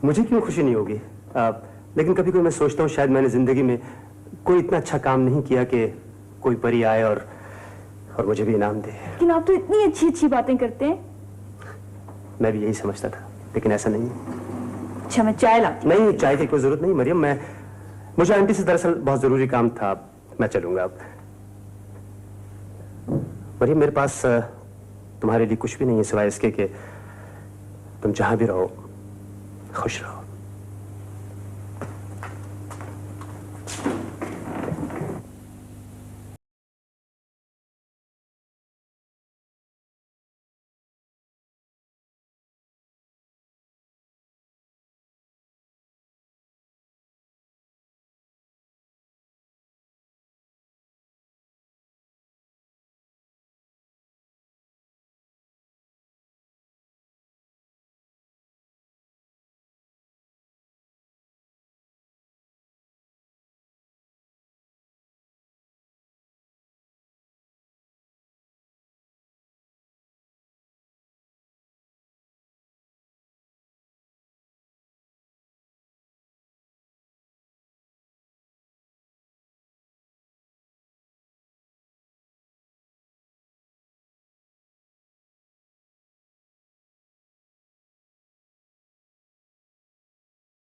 मुझे क्यों खुशी नहीं होगी, लेकिन कभी कभी मैं सोचता हूँ शायद मैंने जिंदगी में कोई इतना अच्छा काम नहीं किया कि कोई परी आए और मुझे भी इनाम दे। लेकिन आप तो इतनी अच्छी अच्छी बातें करते हैं। मैं भी यही समझता था, लेकिन ऐसा नहीं। अच्छा मैं चाय लाती। नहीं, चाय की कोई जरूरत नहीं मरियम, मुझे आंटी से दरअसल बहुत जरूरी काम था, मैं चलूंगा अब। मरियम मेरे पास तुम्हारे लिए कुछ भी नहीं है सिवाय इसके कि तुम जहां भी रहो खुश रहो।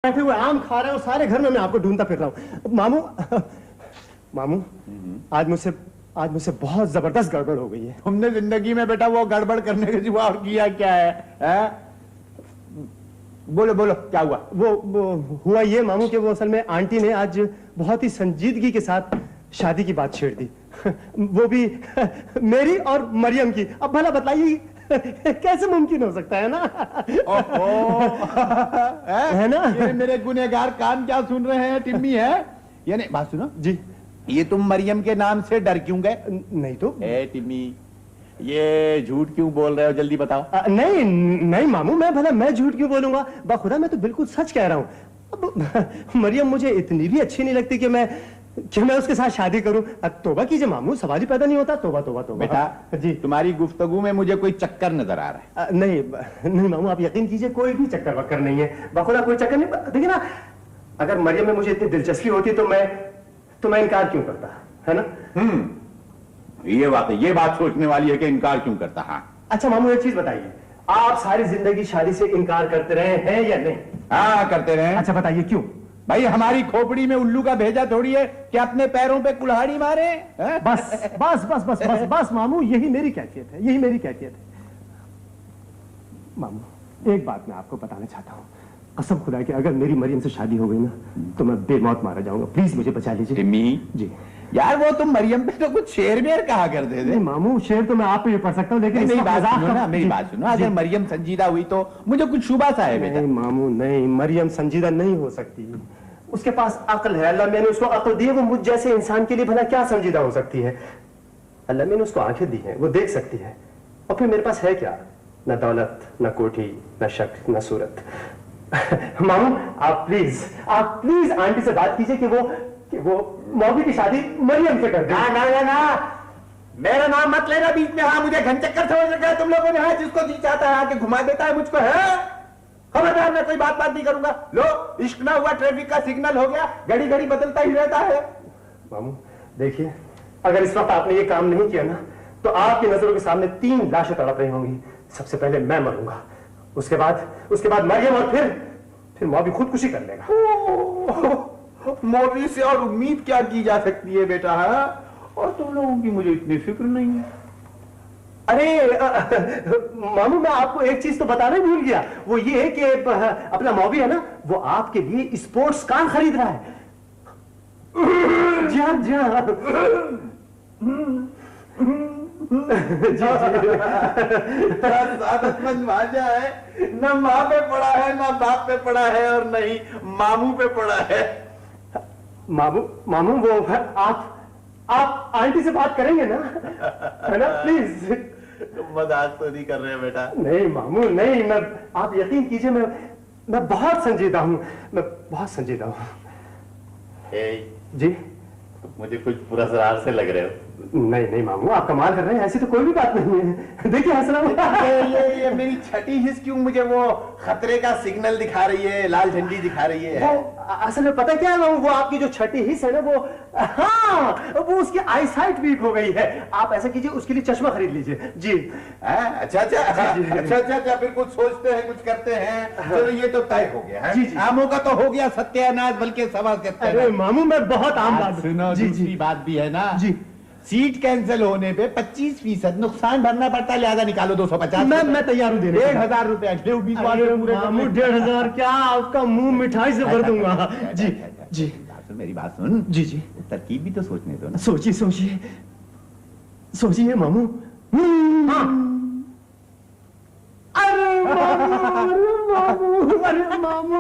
बैठे हुए आम खा रहे हो सारे घर में, मैं आपको ढूंढता फिर रहा हूँ। मामू आज मुझसे बहुत जबरदस्त गड़बड़ हो गई है। तुमने जिंदगी में बेटा वो गड़बड़ करने के सिवा और किया क्या है? बोलो बोलो क्या हुआ? वो हुआ ये मामू कि वो असल में आंटी ने आज बहुत ही संजीदगी के साथ शादी की बात छेड़ दी, वो भी मेरी और मरियम की। अब भला बताइए कैसे मुमकिन हो सकता है ना? है ना? ये मेरे गुनहगार कान क्या सुन रहे हैं टिम्मी? है ये नहीं बात सुनो जी, ये तुम मरियम के नाम से डर क्यों गए? नहीं तो टिम्मी ये झूठ क्यों बोल रहे हो, जल्दी बताओ। नहीं मामू, मैं झूठ क्यों बोलूंगा? बाखुदा मैं तो बिल्कुल सच कह रहा हूँ। अब मरियम मुझे इतनी भी अच्छी नहीं लगती कि मैं उसके साथ शादी करूं। तौबा कीजिए मामू, सवाल ही पैदा नहीं होता। तौबा तौबा तौबा। बेटा जी तुम्हारी गुफ्तगू में मुझे कोई चक्कर नजर आ रहा है। नहीं मामू, आप यकीन कीजिए कोई भी चक्कर वक्कर नहीं है, बाखुदा कोई चक्कर नहीं। देखिए ना, अगर मरियम में मुझे इतनी दिलचस्पी होती तो मैं इनकार क्यों करता, है ना? ये बात सोचने वाली है कि इनकार क्यों करता। हाँ अच्छा मामू एक चीज बताइए, आप सारी जिंदगी शादी से इनकार करते रहे हैं या नहीं? हाँ करते रहे। अच्छा बताइए क्यों? भाई हमारी खोपड़ी में उल्लू का भेजा थोड़ी है कि अपने पैरों पे कुल्हाड़ी मारे। बस मामू, यही मेरी कैफियत है, मामू एक बात मैं आपको बताना चाहता हूँ। कसम खुदा की अगर मेरी मरियम से शादी हो गई ना तो मैं बेमौत मारा जाऊंगा। प्लीज मुझे बचा लीजिए। टिम्मी जी यार, वो तुम मरियम पे तो कुछ शेर वेर कहा करते थे। नहीं मामू, शेर तो मैं आप पे भी पढ़ सकता हूँ, लेकिन मेरी बात मजाक सुनो ना, मेरी बात सुनो। अगर मरियम संजीदा हुई तो मुझे कुछ शुबा सा है बेटा। नहीं मामू नहीं, मरियम संजीदा नहीं हो सकती। उसके पास अक्ल है, अल्लाह मैंने उसको अक्ल दी है, वो मुझ जैसे इंसान के लिए भला क्या संजीदा हो सकती है। अल्लाह मैंने उसको आंखें दी हैं, वो देख सकती है। और फिर मेरे पास है क्या? न दौलत, न कोठी, न शक्ल, न सूरत। मामू आप प्लीज आंटी से बात कीजिए कि वो मौबी की शादी मरियम से कर दे। ना मेरा नाम मत लेना बीच में। हाँ, मुझे घनचक्कर समझ रखा है तुम लोगों ने। हाँ, जिसको जी चाहता है आके घुमा देता है मुझको। है खबरदार, मैं कोई बात नहीं करूंगा। लो, इश्क ना हुआ, ट्रैफिक का सिग्नल हो गया, घड़ी घड़ी बदलता ही रहता है। मामू देखिए, अगर इस वक्त आपने ये काम नहीं किया ना तो आपकी नजरों के सामने 3 लाशें तड़प रही होंगी। सबसे पहले मैं मरूंगा, उसके बाद मरियम, और फिर मौबी खुदकुशी कर लेगा। मौबी से और उम्मीद क्या की जा सकती है बेटा? है और तुम लोगों की मुझे इतनी फिक्र नहीं है। अरे मामू, मैं आपको एक चीज तो बताना ही भूल गया। वो ये है कि अपना मौबी है ना, वो आपके लिए स्पोर्ट्स कार खरीद रहा है। जी हाँ जी हाँ। सादतमंद भाषा है। न माँ पे पड़ा है, न बाप पे पड़ा है, और न ही मामू पे पड़ा है। मामू वो आप आंटी से बात करेंगे ना? है ना? प्लीज। तुम मजाक तो नहीं कर रहे हो बेटा? नहीं मामू नहीं, आप यकीन कीजिए, मैं बहुत संजीदा हूँ, मैं बहुत संजीदा हूँ। जी मुझे कुछ पुरस्कार से लग रहे हो। नहीं मामू, आप कमाल कर रहे हैं, ऐसी तो कोई भी बात नहीं है। देखिए हंस रहा हूँ। ये मेरी छठी हिस्स क्यों मुझे वो खतरे का सिग्नल दिखा रही है, लाल झंडी दिखा रही है? असल में पता क्या है मामू, वो आपकी जो छठी हिस्स है ना, वो उसकी आई साइट वीक हो गई है। आप ऐसा कीजिए, उसके लिए चश्मा खरीद लीजिए। जी अच्छा, फिर कुछ सोचते हैं, कुछ करते हैं। चलो ये तो तय हो गया है। आमों का तो हो गया सत्यानाश, बल्कि सवा अरे मामू, मैं बहुत आम बात सुनो। दूसरी बात भी है ना जी, सीट कैंसिल होने पे 25% नुकसान भरना पड़ता है, लिहाजा निकालो 250। मैं तैयार हूँ देने। 1,000 रुपया। 1,500 क्या? आपका मुंह मिठाई से भर दूंगा। जी मेरी बात सुन। जी तरकीब भी तो सोचने दो ना। सोचिए मामू। अरे मामू, अरे मामू।